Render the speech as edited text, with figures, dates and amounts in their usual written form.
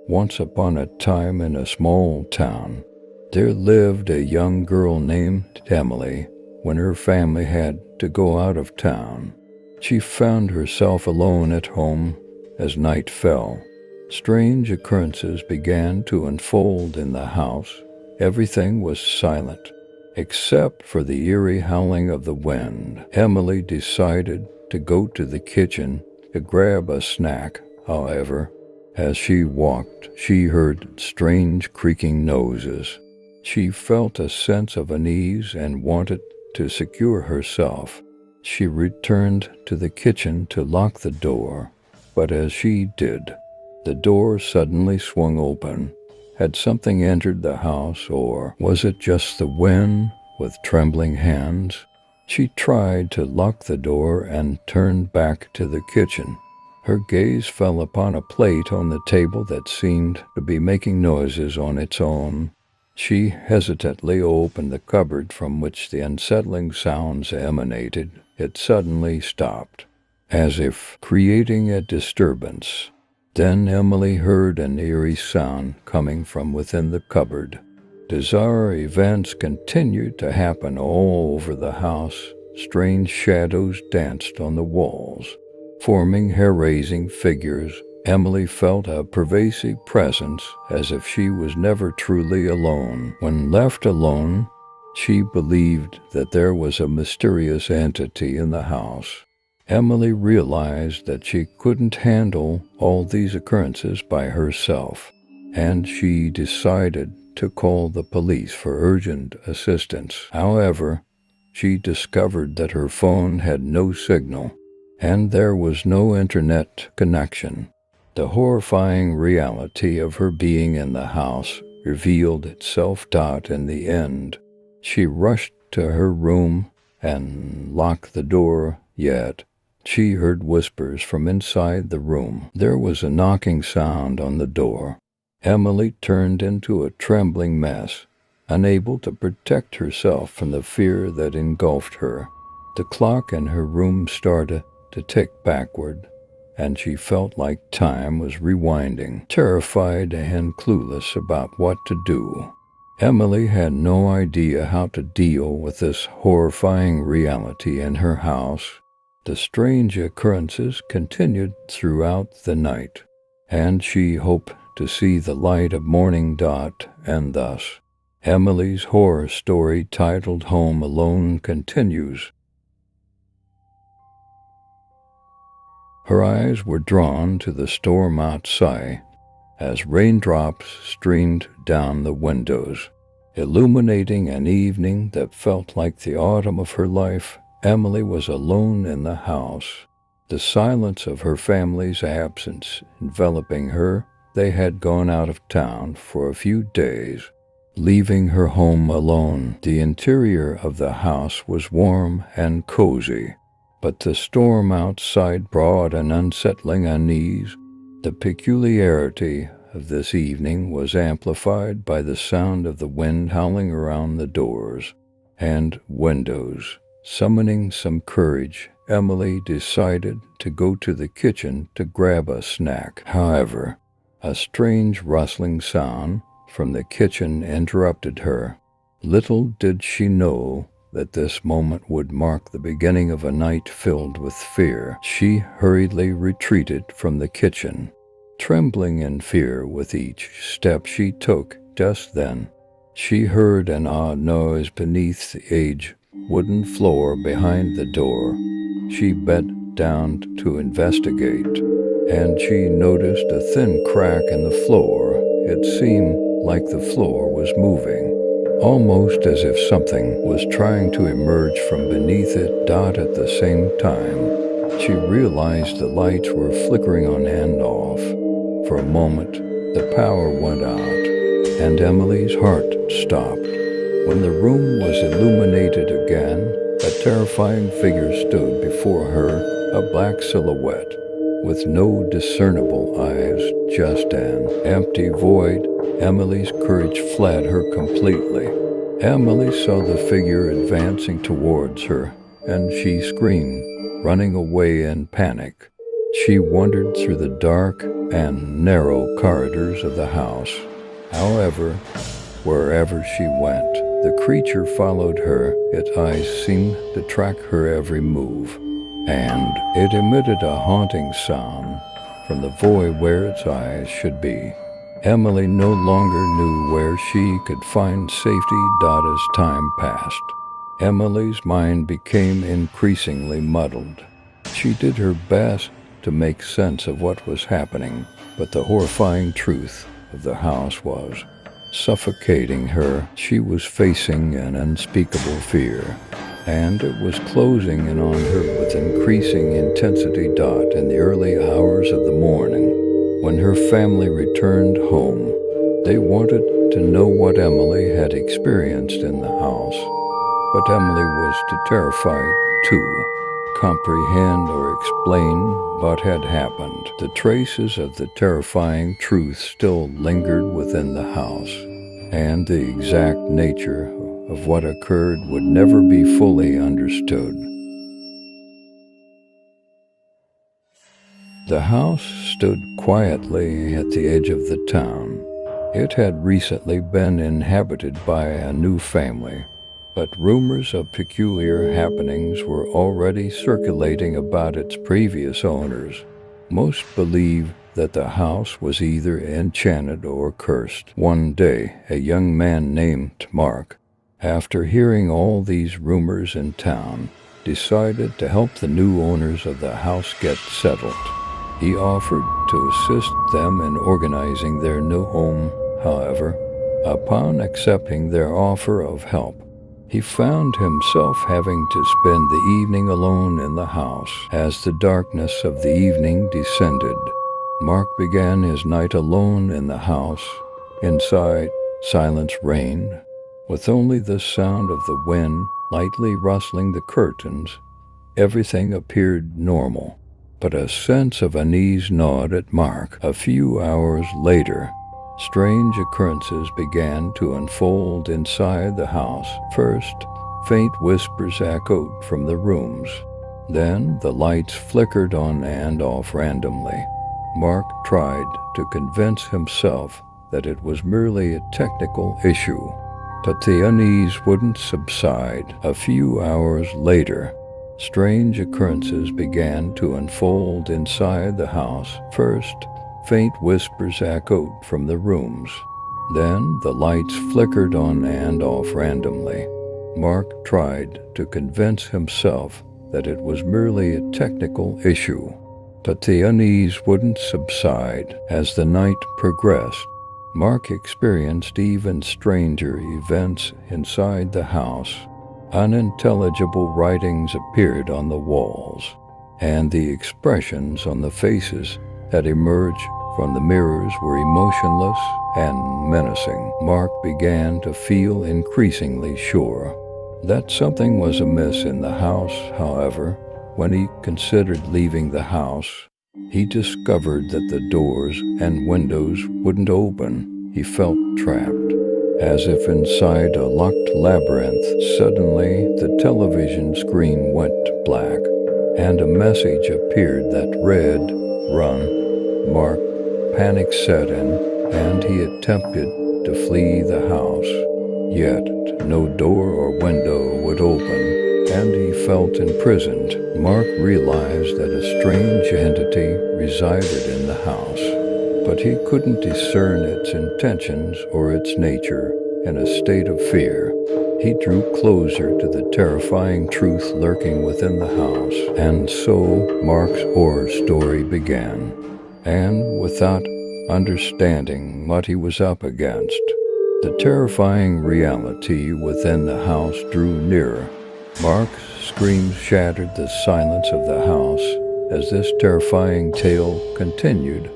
Once upon a time in a small town, there lived a young girl named Emily. When her family had to go out of town, she found herself alone at home as night fell. Strange occurrences began to unfold in the house. Everything was silent, except for the eerie howling of the wind. Emily decided to go to the kitchen to grab a snack. However, as she walked, she heard strange creaking noises. She felt a sense of unease and wanted to secure herself. She returned to the kitchen to lock the door, but as she did, the door suddenly swung open. Had something entered the house, or was it just the wind? With trembling hands, she tried to lock the door and turned back to the kitchen. Her gaze fell upon a plate on the table that seemed to be making noises on its own. She hesitantly opened the cupboard from which the unsettling sounds emanated. It suddenly stopped, as if creating a disturbance. Then Emily heard an eerie sound coming from within the cupboard. Bizarre events continued to happen all over the house. Strange shadows danced on the walls, forming hair-raising figures. Emily felt a pervasive presence, as if she was never truly alone. When left alone, she believed that there was a mysterious entity in the house. Emily realized that she couldn't handle all these occurrences by herself, and she decided to call the police for urgent assistance. However, she discovered that her phone had no signal, and there was no internet connection. The horrifying reality of her being in the house revealed itself. In the end, she rushed to her room and locked the door, yet she heard whispers from inside the room. There was a knocking sound on the door. Emily turned into a trembling mess, unable to protect herself from the fear that engulfed her. The clock in her room started to tick backward, and she felt like time was rewinding. Terrified and clueless about what to do, Emily had no idea how to deal with this horrifying reality in her house. The strange occurrences continued throughout the night, and she hoped to see the light of morning. And thus, Emily's horror story titled Home Alone continues. Her eyes were drawn to the storm outside as raindrops streamed down the windows, illuminating an evening that felt like the autumn of her life. Emily was alone in the house, the silence of her family's absence enveloping her. They had gone out of town for a few days, leaving her home alone. The interior of the house was warm and cozy, but the storm outside brought an unsettling unease. The peculiarity of this evening was amplified by the sound of the wind howling around the doors and windows. Summoning some courage, Emily decided to go to the kitchen to grab a snack. However, a strange rustling sound from the kitchen interrupted her. Little did she know that this moment would mark the beginning of a night filled with fear. She hurriedly retreated from the kitchen, trembling in fear with each step she took. Just then, she heard an odd noise beneath the aged wooden floor behind the door. She bent down to investigate, and she noticed a thin crack in the floor. It seemed like the floor was moving, almost as if something was trying to emerge from beneath it. At the same time, she realized the lights were flickering on and off. For a moment, the power went out, and Emily's heart stopped. When the room was illuminated again, a terrifying figure stood before her, a black silhouette, with no discernible eyes, just an empty void. Emily's courage fled her completely. Emily saw the figure advancing towards her, and she screamed, running away in panic. She wandered through the dark and narrow corridors of the house. However, wherever she went, the creature followed her. Its eyes seemed to track her every move, and it emitted a haunting sound from the void where its eyes should be. Emily no longer knew where she could find safety. As time passed, Emily's mind became increasingly muddled. She did her best to make sense of what was happening, but the horrifying truth of the house was suffocating her. She was facing an unspeakable fear, and it was closing in on her with increasing intensity. In the early hours of the morning, when her family returned home, they wanted to know what Emily had experienced in the house, but Emily was too terrified to comprehend or explain what had happened. The traces of the terrifying truth still lingered within the house, and the exact nature of what occurred would never be fully understood. The house stood quietly at the edge of the town. It had recently been inhabited by a new family, but rumors of peculiar happenings were already circulating about its previous owners. Most believed that the house was either enchanted or cursed. One day, a young man named Mark, after hearing all these rumors in town, decided to help the new owners of the house get settled. He offered to assist them in organizing their new home. However, upon accepting their offer of help, he found himself having to spend the evening alone in the house. As the darkness of the evening descended, Mark began his night alone in the house. Inside, silence reigned, with only the sound of the wind lightly rustling the curtains. Everything appeared normal, but a sense of unease gnawed at Mark. A few hours later, strange occurrences began to unfold inside the house. First, faint whispers echoed from the rooms. Then the lights flickered on and off randomly. Mark tried to convince himself that it was merely a technical issue, but the unease wouldn't subside. A few hours later, strange occurrences began to unfold inside the house. First, faint whispers echoed from the rooms. Then the lights flickered on and off randomly. Mark tried to convince himself that it was merely a technical issue, but the unease wouldn't subside. As the night progressed, Mark experienced even stranger events inside the house. Unintelligible writings appeared on the walls, and the expressions on the faces that emerged from the mirrors were emotionless and menacing. Mark began to feel increasingly sure that something was amiss in the house. However, when he considered leaving the house, he discovered that the doors and windows wouldn't open. He felt trapped, as if inside a locked labyrinth. Suddenly, the television screen went black, and a message appeared that read, "Run." Mark panic set in, and he attempted to flee the house. Yet no door or window would open, and he felt imprisoned. Mark realized that a strange entity resided in the house, but he couldn't discern its intentions or its nature. In a state of fear, he drew closer to the terrifying truth lurking within the house. And so Mark's horror story began. And without understanding what he was up against, the terrifying reality within the house drew nearer. Mark's screams shattered the silence of the house as this terrifying tale continued.